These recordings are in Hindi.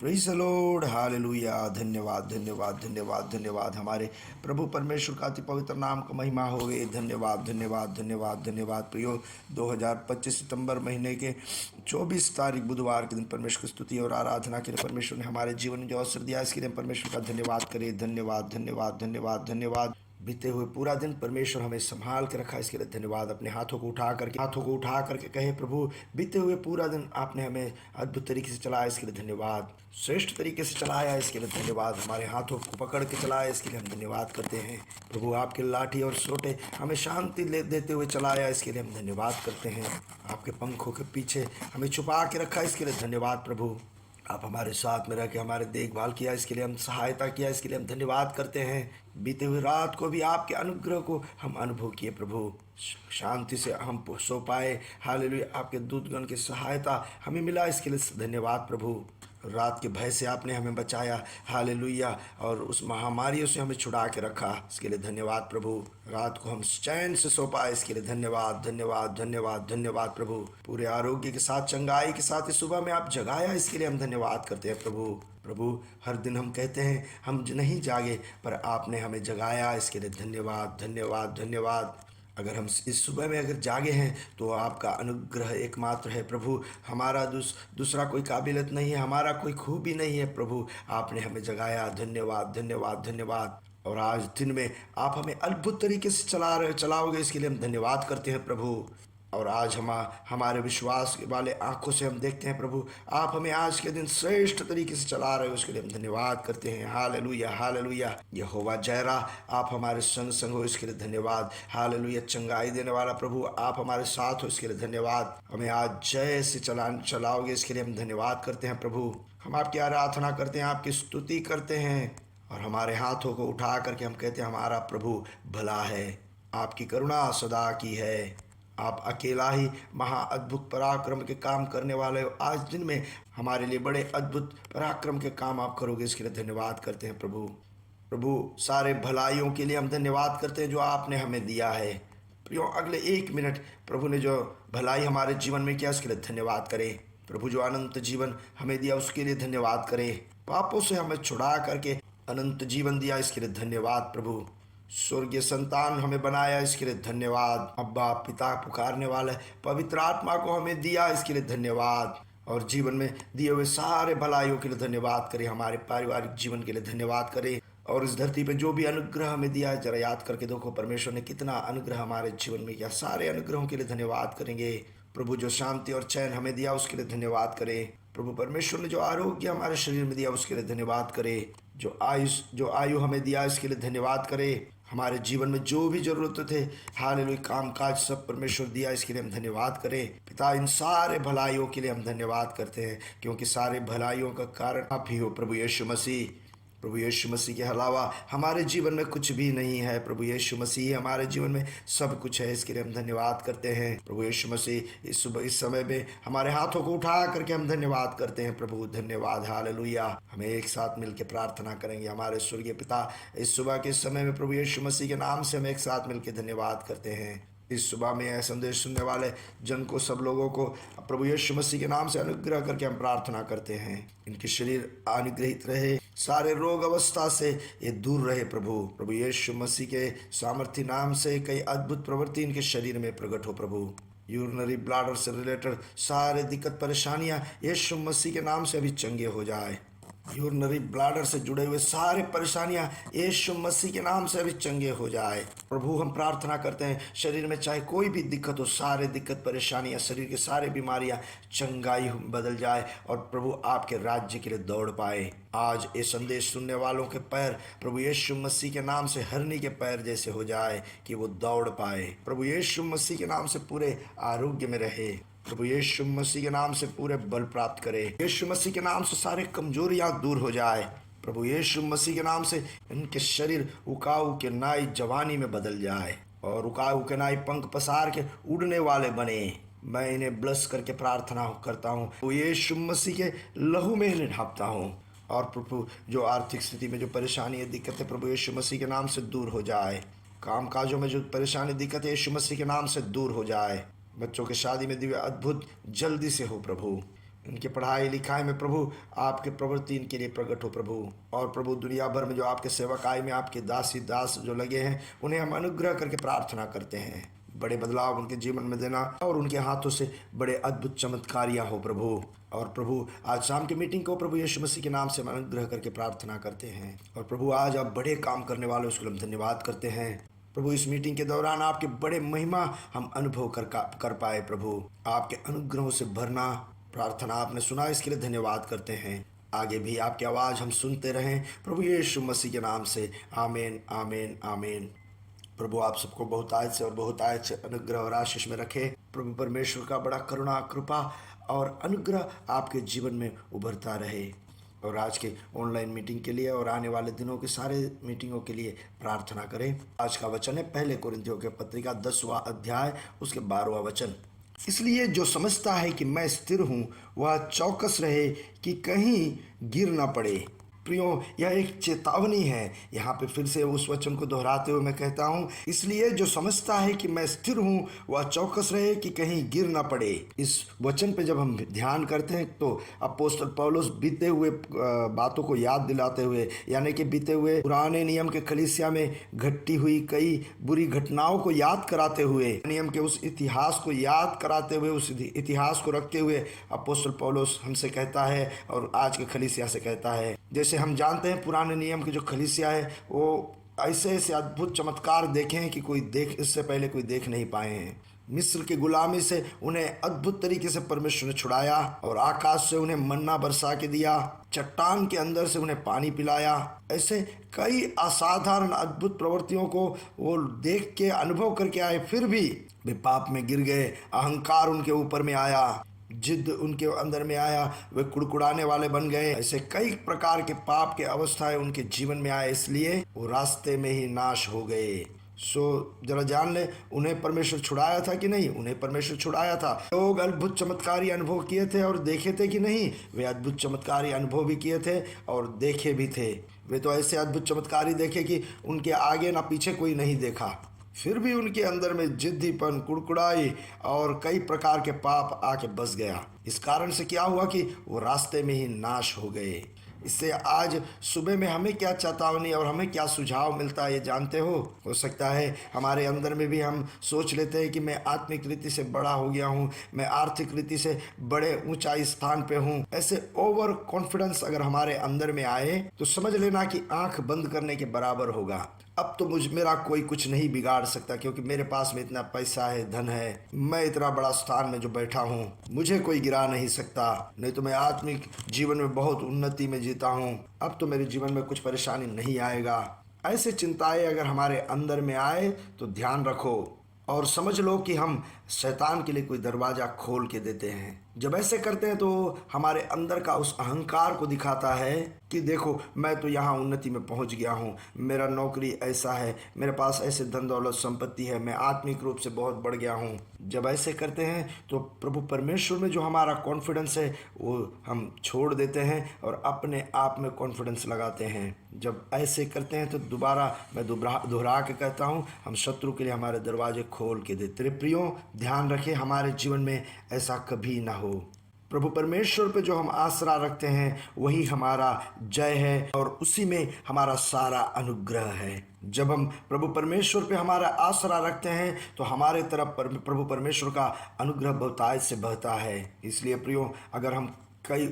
Praise the Lord, hallelujah. धन्यवाद धन्यवाद धन्यवाद धन्यवाद। हमारे प्रभु परमेश्वर का अति पवित्र नाम का महिमा हो गए। धन्यवाद धन्यवाद धन्यवाद धन्यवाद। प्रियो, 2025 सितंबर महीने के 24 तारीख बुधवार के दिन परमेश्वर की स्तुति और आराधना के लिए परमेश्वर ने हमारे जीवन में जो अवसर दिया, इसके लिए परमेश्वर का धन्यवाद करें। धन्यवाद धन्यवाद धन्यवाद धन्यवाद। बीते हुए पूरा दिन परमेश्वर हमें संभाल के रखा, इसके लिए धन्यवाद। अपने हाथों को उठा करके कहे, प्रभु बीते हुए पूरा दिन आपने हमें अद्भुत तरीके से चलाया, इसके लिए धन्यवाद। श्रेष्ठ तरीके से चलाया, इसके लिए धन्यवाद। हमारे हाथों को पकड़ के चलाया, इसके लिए हम धन्यवाद करते हैं। प्रभु आपके लाठी और सोटे हमें शांति देते हुए चलाया, इसके लिए हम धन्यवाद करते हैं। आपके पंखों के पीछे हमें छुपा के रखा, इसके लिए धन्यवाद। प्रभु आप हमारे साथ में रह के हमारे देखभाल किया, इसके लिए हम सहायता किया, इसके लिए हम धन्यवाद करते हैं। बीते हुए रात को भी आपके अनुग्रह को हम अनुभव किए, प्रभु शांति से हम सो पाए। हालेलुया, आपके दूतगण की सहायता हमें मिला, इसके लिए धन्यवाद। प्रभु रात के भय से आपने हमें बचाया, हालेलुया, और उस महामारियों से हमें छुड़ा के रखा, इसके लिए धन्यवाद। प्रभु रात को हम चैन से सो पाए, इसके लिए धन्यवाद धन्यवाद धन्यवाद धन्यवाद। प्रभु पूरे आरोग्य के साथ, चंगाई के साथ इस सुबह में आप जगाया, इसके लिए हम धन्यवाद करते हैं। प्रभु हर दिन हम कहते हैं हम नहीं जागे, पर आपने हमें जगाया, इसके लिए धन्यवाद धन्यवाद धन्यवाद। अगर हम इस सुबह में अगर जागे हैं तो आपका अनुग्रह एकमात्र है, प्रभु। हमारा दूसरा कोई काबिलियत नहीं है, हमारा कोई खूबी नहीं है, प्रभु आपने हमें जगाया, धन्यवाद धन्यवाद धन्यवाद। और आज दिन में आप हमें अद्भुत तरीके से चलाओगे, इसके लिए हम धन्यवाद करते हैं, प्रभु। और आज हमारे विश्वास वाले आंखों से हम देखते हैं, प्रभु आप हमें आज के दिन श्रेष्ठ तरीके से चला रहे हो, उसके लिए हम धन्यवाद करते हैं। Hallelujah hallelujah. यहोवा जैरा आप हमारे संग हो, इसके लिए धन्यवाद। हालेलुया। चंगाई देने वाला प्रभु आप हमारे साथ हो, इसके लिए धन्यवाद। हमें आज जय से चलाओगे, इसके लिए हम धन्यवाद करते हैं। प्रभु हम आपकी आराधना करते हैं, आपकी स्तुति करते हैं, और हमारे हाथों को उठा करके हम कहते हैं हमारा प्रभु भला है, आपकी करुणा सदा की है। आप अकेला ही महा अद्भुत पराक्रम के काम करने वाले हो। आज दिन में हमारे लिए बड़े अद्भुत पराक्रम के काम आप करोगे, इसके लिए धन्यवाद करते हैं। प्रभु सारे भलाइयों के लिए हम धन्यवाद करते हैं जो आपने हमें दिया है। प्रियो, अगले 1 मिनट प्रभु ने जो भलाई हमारे जीवन में किया, उसके लिए धन्यवाद करें। प्रभु जो अनंत जीवन हमें दिया, उसके लिए धन्यवाद करें। पापों से हमें छुड़ा करके अनंत जीवन दिया, इसके लिए धन्यवाद। प्रभु स्वर्गीय संतान हमें बनाया, इसके लिए धन्यवाद। अब्बा पिता पुकारने वाले पवित्र आत्मा को हमें दिया, इसके लिए धन्यवाद। और जीवन में दिए हुए सारे भलाइयों के लिए धन्यवाद करें। हमारे पारिवारिक जीवन के लिए धन्यवाद करें। और इस धरती पे जो भी अनुग्रह हमें दिया है, जरा याद करके देखो परमेश्वर ने कितना अनुग्रह हमारे जीवन में किया। सारे अनुग्रहों के लिए धन्यवाद करेंगे। प्रभु जो शांति और चैन हमें दिया, उसके लिए धन्यवाद करें। प्रभु परमेश्वर ने जो आरोग्य हमारे शरीर में दिया, उसके लिए धन्यवाद करें। जो आयु हमें दिया, इसके लिए धन्यवाद करें। हमारे जीवन में जो भी जरूरत थे, हालेलुया, काम काज सब परमेश्वर दिया, इसके लिए हम धन्यवाद करें। पिता इन सारे भलाइयों के लिए हम धन्यवाद करते हैं, क्योंकि सारे भलाइयों का कारण आप ही हो, प्रभु यीशु मसीह। प्रभु यीशु मसीह के अलावा हमारे जीवन में कुछ भी नहीं है। प्रभु यीशु मसीह हमारे जीवन में सब कुछ है, इसके लिए हम धन्यवाद करते हैं। प्रभु यीशु मसीह इस समय में हमारे हाथों को उठा करके हम धन्यवाद करते हैं। प्रभु धन्यवाद, हालेलुया। हमें एक साथ मिलकर प्रार्थना करेंगे। हमारे स्वर्गीय पिता, इस सुबह के समय में प्रभु यीशु मसीह के नाम से हम एक साथ मिलकर धन्यवाद करते हैं। इस सुबह में यह संदेश सुनने वाले जन को, सब लोगों को प्रभु यीशु मसीह के नाम से अनुग्रह करके हम प्रार्थना करते हैं। इनके शरीर अनुग्रहित रहे, सारे रोग अवस्था से ये दूर रहे। प्रभु यीशु मसीह के सामर्थ्य नाम से कई अद्भुत प्रवृत्ति इनके शरीर में प्रकट हो। प्रभु यूरिनरी ब्लैडर से रिलेटेड सारे दिक्कत परेशानियां यीशु मसीह के नाम से अभी चंगे हो जाए। यूरिनरी ब्लैडर से जुड़े हुए सारे परेशानियां यीशु मसीह के नाम से अभी चंगे हो जाए। प्रभु हम प्रार्थना करते हैं, शरीर में चाहे कोई भी दिक्कत हो, सारे दिक्कत परेशानियां, शरीर के सारे बीमारियां चंगाई बदल जाए, और प्रभु आपके राज्य के लिए दौड़ पाए। आज ये संदेश सुनने वालों के पैर प्रभु यीशु मसीह के नाम से हरनी के पैर जैसे हो जाए, कि वो दौड़ पाए। प्रभु यीशु मसीह के नाम से पूरे आरोग्य में रहे। प्रभु यीशु मसीह के नाम से पूरे बल प्राप्त करे। यीशु मसीह के नाम से सारे कमजोरियां दूर हो जाए। प्रभु यीशु मसीह के नाम से इनके शरीर उकाऊ के नाई जवानी में बदल जाए, और उकाऊ के नाई पंख पसार के उड़ने वाले बने। मैं इन्हें ब्लस करके प्रार्थना करता हूँ, यीशु मसीह के लहू में इन्हें ढांपता हूँ। और प्रभु जो आर्थिक स्थिति में जो परेशानी है, दिक्कत है, प्रभु यीशु मसीह के नाम से दूर हो जाए। काम काजों में जो परेशानी दिक्कत है, यीशु मसीह के नाम से दूर हो जाए। बच्चों के शादी में दिव्य अद्भुत जल्दी से हो। प्रभु इनके पढ़ाई लिखाई में प्रभु आपके प्रवृत्ति इनके लिए प्रकट हो प्रभु। और प्रभु दुनिया भर में जो आपके सेवकाई में आपके दासी दास जो लगे हैं, उन्हें हम अनुग्रह करके प्रार्थना करते हैं, बड़े बदलाव उनके जीवन में देना और उनके हाथों से बड़े अद्भुत चमत्कारियाँ हो प्रभु। और प्रभु आज शाम की मीटिंग को प्रभु यीशु मसीह के नाम से हम अनुग्रह करके प्रार्थना करते हैं। और प्रभु आज आप बड़े काम करने वाले उसके लिए हम धन्यवाद करते हैं प्रभु। इस मीटिंग के दौरान आपके बड़े महिमा हम अनुभव कर पाए प्रभु। आपके अनुग्रहों से भरना प्रार्थना आपने सुना, इसके लिए धन्यवाद करते हैं। आगे भी आपकी आवाज़ हम सुनते रहें प्रभु यीशु मसीह के नाम से, आमीन आमीन आमीन। प्रभु आप सबको बहुतायत से और बहुतायत से अनुग्रह और आशीष में रखे। प्रभु परमेश्वर का बड़ा करुणा कृपा और अनुग्रह आपके जीवन में उभरता रहे। और आज के ऑनलाइन मीटिंग के लिए और आने वाले दिनों के सारे मीटिंगों के लिए प्रार्थना करें। आज का वचन है पहले कोरिन्थियों के पत्रिका 10वां अध्याय उसके 12वां वचन। इसलिए जो समझता है कि मैं स्थिर हूँ वह चौकस रहे कि कहीं गिर न पड़े। प्रियो, यह एक चेतावनी है। यहाँ पे फिर से उस वचन को दोहराते हुए मैं कहता हूँ, इसलिए जो समझता है कि मैं स्थिर हूँ वह चौकस रहे कि कहीं गिर ना पड़े। इस वचन पे जब हम ध्यान करते हैं तो अपोस्तल पौलुस बीते हुए बातों को याद दिलाते हुए, यानी कि बीते हुए पुराने नियम के कलीसिया में घटी हुई कई बुरी घटनाओं को याद कराते हुए, नियम के उस इतिहास को याद कराते हुए, उस इतिहास को रखते हुए अपोस्तल पौलुस हमसे कहता है और आज के कलीसिया से कहता है। जैसे हम जानते हैं पुराने नियम के जो कलीसिया है वो ऐसे ऐसे अद्भुत चमत्कार देखे हैं कि इससे पहले कोई देख नहीं पाए हैं। मिस्र की गुलामी से उन्हें अद्भुत तरीके से परमेश्वर ने छुड़ाया और आकाश से उन्हें मन्ना बरसा के दिया, चट्टान के अंदर से उन्हें पानी पिलाया। ऐसे कई असाधारण अद्भुत प्रवृत्तियों को वो देख के अनुभव करके आए, फिर भी वे पाप में गिर गए। अहंकार उनके ऊपर में आया, जिद उनके अंदर में आया, वे कुड़कुड़ाने वाले बन गए। ऐसे कई प्रकार के पाप के अवस्थाएं उनके जीवन में आए, इसलिए वो रास्ते में ही नाश हो गए। जरा जान ले, उन्हें परमेश्वर छुड़ाया था कि नहीं? उन्हें परमेश्वर छुड़ाया था। लोग अद्भुत चमत्कारी अनुभव किए थे और देखे थे कि नहीं? वे अद्भुत चमत्कारी अनुभव भी किए थे और देखे भी थे। वे तो ऐसे अद्भुत चमत्कारी देखे कि उनके आगे ना पीछे कोई नहीं देखा। फिर भी उनके अंदर में जिद्दीपन, कुड़कुड़ाई और कई प्रकार के पाप आके बस गया। इस कारण से क्या हुआ कि वो रास्ते में ही नाश हो गए। इससे आज सुबह में हमें क्या चेतावनी और हमें क्या सुझाव मिलता है ये जानते हो सकता है हमारे अंदर में भी हम सोच लेते हैं कि मैं आत्मिक रीति से बड़ा हो गया हूँ, मैं आर्थिक रीति से बड़े ऊंचाई स्थान पे हूँ। ऐसे ओवर कॉन्फिडेंस अगर हमारे अंदर में आए तो समझ लेना कि आंख बंद करने के बराबर होगा। अब तो मेरा कोई कुछ नहीं बिगाड़ सकता, क्योंकि मेरे पास में इतना पैसा है, धन है, मैं इतना बड़ा स्थान में जो बैठा हूँ, मुझे कोई गिरा नहीं सकता। नहीं तो मैं आत्मिक जीवन में बहुत उन्नति में जीता हूँ, अब तो मेरे जीवन में कुछ परेशानी नहीं आएगा। ऐसे चिंताएं अगर हमारे अंदर में आए तो ध्यान रखो और समझ लो कि हम शैतान के लिए कोई दरवाज़ा खोल के देते हैं। जब ऐसे करते हैं तो हमारे अंदर का उस अहंकार को दिखाता है कि देखो मैं तो यहाँ उन्नति में पहुँच गया हूँ, मेरा नौकरी ऐसा है, मेरे पास ऐसे धन दौलत संपत्ति है, मैं आत्मिक रूप से बहुत बढ़ गया हूँ। जब ऐसे करते हैं तो प्रभु परमेश्वर में जो हमारा कॉन्फिडेंस है वो हम छोड़ देते हैं और अपने आप में कॉन्फिडेंस लगाते हैं। जब ऐसे करते हैं तो दोबारा मैं दोहरा के कहता हूँ, हम शत्रु के लिए हमारे दरवाजे खोल के देते। प्रियो, ध्यान रखें हमारे जीवन में ऐसा कभी ना हो। प्रभु परमेश्वर पे जो हम आसरा रखते हैं वही हमारा जय है और उसी में हमारा सारा अनुग्रह है। जब हम प्रभु परमेश्वर पे हमारा आसरा रखते हैं तो हमारे तरफ प्रभु परमेश्वर का अनुग्रह बहुतायत से बहता है। इसलिए प्रियो, अगर हम कई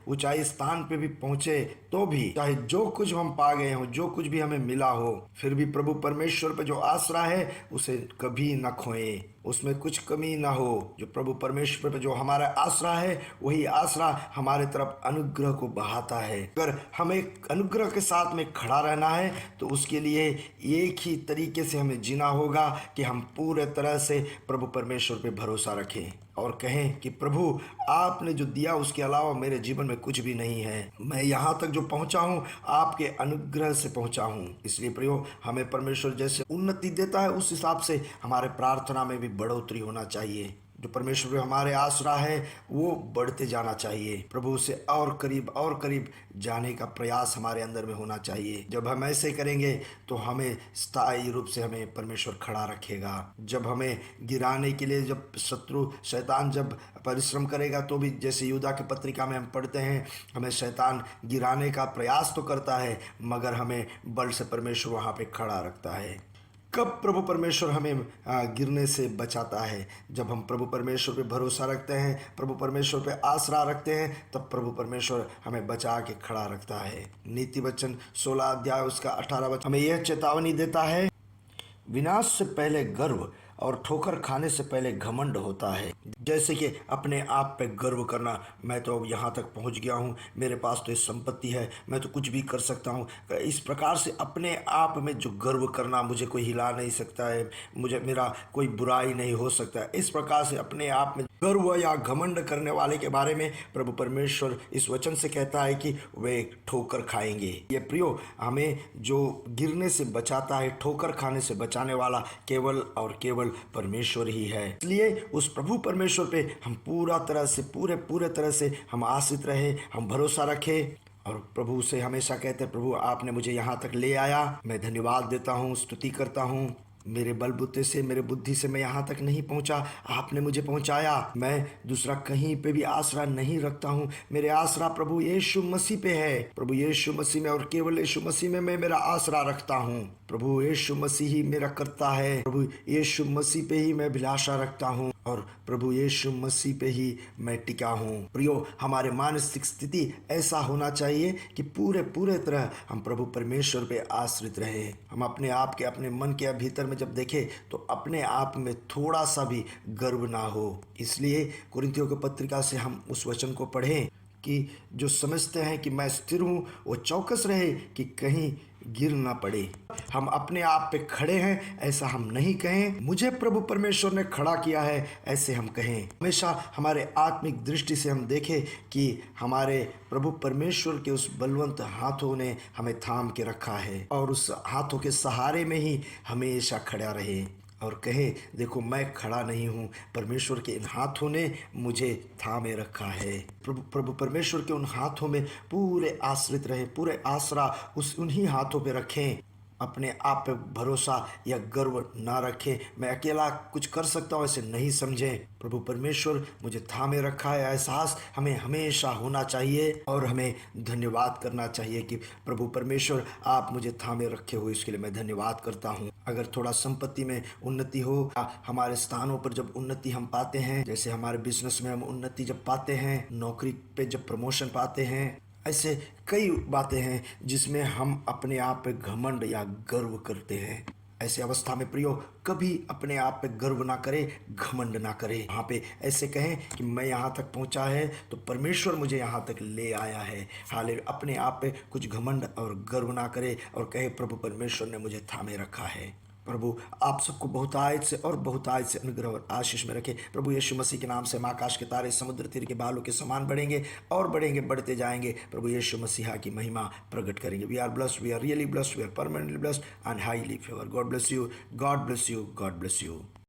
ऊंचाई स्थान पे भी पहुँचे तो भी चाहे जो कुछ हम पा गए हों, जो कुछ भी हमें मिला हो, फिर भी प्रभु परमेश्वर पे जो आसरा है उसे कभी न खोएं, उसमें कुछ कमी ना हो। जो प्रभु परमेश्वर पे जो हमारा आसरा है वही आसरा हमारे तरफ अनुग्रह को बहाता है। अगर हमें अनुग्रह के साथ में खड़ा रहना है तो उसके लिए एक ही तरीके से हमें जीना होगा कि हम पूरे तरह से प्रभु परमेश्वर पे भरोसा रखें और कहें कि प्रभु आपने जो दिया उसके अलावा मेरे जीवन में कुछ भी नहीं है। मैं यहाँ तक जो पहुँचा हूँ आपके अनुग्रह से पहुँचा हूँ। इसलिए प्रियो, हमें परमेश्वर जैसे उन्नति देता है उस हिसाब से हमारे प्रार्थना में भी बढ़ोतरी होना चाहिए। जो परमेश्वर पे हमारे आसरा है वो बढ़ते जाना चाहिए। प्रभु से और करीब जाने का प्रयास हमारे अंदर में होना चाहिए। जब हम ऐसे करेंगे तो हमें स्थायी रूप से हमें परमेश्वर खड़ा रखेगा। जब हमें गिराने के लिए जब शत्रु शैतान जब परिश्रम करेगा तो भी, जैसे यूदा की पत्रिका में हम पढ़ते हैं, हमें शैतान गिराने का प्रयास तो करता है मगर हमें बल से परमेश्वर वहाँ पे खड़ा रखता है। कब प्रभु परमेश्वर हमें गिरने से बचाता है? जब हम प्रभु परमेश्वर पे भरोसा रखते हैं, प्रभु परमेश्वर पे आसरा रखते हैं, तब प्रभु परमेश्वर हमें बचा के खड़ा रखता है। नीति वचन 16 अध्याय उसका 18 वचन हमें यह चेतावनी देता है, विनाश से पहले गर्व और ठोकर खाने से पहले घमंड होता है। जैसे कि अपने आप पे गर्व करना, मैं तो अब यहाँ तक पहुँच गया हूँ, मेरे पास तो ये संपत्ति है, मैं तो कुछ भी कर सकता हूँ। इस प्रकार से अपने आप में जो गर्व करना, मुझे कोई हिला नहीं सकता है, मुझे मेरा कोई बुराई नहीं हो सकता है, इस प्रकार से अपने आप में गर्व या घमंड करने वाले के बारे में प्रभु परमेश्वर इस वचन से कहता है कि वे ठोकर खाएंगे। ये प्रियो, हमें जो गिरने से बचाता है, ठोकर खाने से बचाने वाला केवल और केवल परमेश्वर ही है। इसलिए उस प्रभु परमेश्वर पे हम पूरे तरह से हम आश्रित रहे, हम भरोसा रखे और प्रभु से हमेशा कहते हैं, प्रभु आपने मुझे यहाँ तक ले आया, मैं धन्यवाद देता हूँ, स्तुति करता हूँ। मेरे बलबूते से, मेरे बुद्धि से मैं यहाँ तक नहीं पहुँचा, आपने मुझे पहुँचाया। मैं दूसरा कहीं पे भी आसरा नहीं रखता हूँ, मेरे आसरा प्रभु यीशु मसीह पे है। प्रभु यीशु मसीह में और केवल यीशु मसीह में मैं मेरा आसरा रखता हूँ। प्रभु यीशु मसीह ही मेरा करता है, प्रभु यीशु मसीह पे ही मैं अभिलाषा रखता हूँ और प्रभु यीशु मसीह पे ही मैं टिका हूँ। प्रियो, हमारे मानसिक स्थिति ऐसा होना चाहिए कि पूरे तरह हम प्रभु परमेश्वर पे आश्रित रहे। हम अपने आप के, अपने मन के भीतर में जब देखें तो अपने आप में थोड़ा सा भी गर्व ना हो। इसलिए कुरिन्थियों की पत्रिका से हम उस वचन को पढ़ें कि जो समझते हैं कि मैं स्थिर हूँ वो चौकस रहे कि कहीं गिर ना पड़े। हम अपने आप पे खड़े हैं ऐसा हम नहीं कहें, मुझे प्रभु परमेश्वर ने खड़ा किया है ऐसे हम कहें। हमेशा हमारे आत्मिक दृष्टि से हम देखें कि हमारे प्रभु परमेश्वर के उस बलवंत हाथों ने हमें थाम के रखा है और उस हाथों के सहारे में ही हमेशा खड़ा रहे और कहे, देखो मैं खड़ा नहीं हूँ, परमेश्वर के इन हाथों ने मुझे थामे रखा है। प्रभु परमेश्वर के उन हाथों में पूरे आश्रित रहे, पूरे आसरा उन्हीं हाथों पे रखें। अपने आप पे भरोसा या गर्व ना रखें, मैं अकेला कुछ कर सकता हूँ ऐसे नहीं समझें। प्रभु परमेश्वर मुझे थामे रखा है, एहसास हमें हमेशा होना चाहिए और हमें धन्यवाद करना चाहिए कि प्रभु परमेश्वर आप मुझे थामे रखे हो, इसके लिए मैं धन्यवाद करता हूँ। अगर थोड़ा संपत्ति में उन्नति हो, हमारे स्थानों पर जब उन्नति हम पाते हैं, जैसे हमारे बिजनेस में हम उन्नति जब पाते हैं, नौकरी पे जब प्रमोशन पाते हैं, ऐसे कई बातें हैं जिसमें हम अपने आप पे घमंड या गर्व करते हैं। ऐसे अवस्था में प्रियो, कभी अपने आप पे गर्व ना करें, घमंड ना करें। वहाँ पे ऐसे कहें कि मैं यहाँ तक पहुँचा है तो परमेश्वर मुझे यहाँ तक ले आया है। हाल अपने आप पे कुछ घमंड और गर्व ना करे और कहे, प्रभु परमेश्वर ने मुझे थामे रखा है। प्रभु आप सबको बहुतायत से और बहुतायत से अनुग्रह और आशीष में रखे। प्रभु यीशु मसीह के नाम से हम आकाश के तारे समुद्र तीर के बालों के समान बढ़ेंगे और बढ़ेंगे, बढ़ते जाएंगे। प्रभु यीशु मसीहा की महिमा प्रकट करेंगे। We are blessed, we are really blessed, we are permanently blessed and highly favour. God bless you, God bless you, God bless you.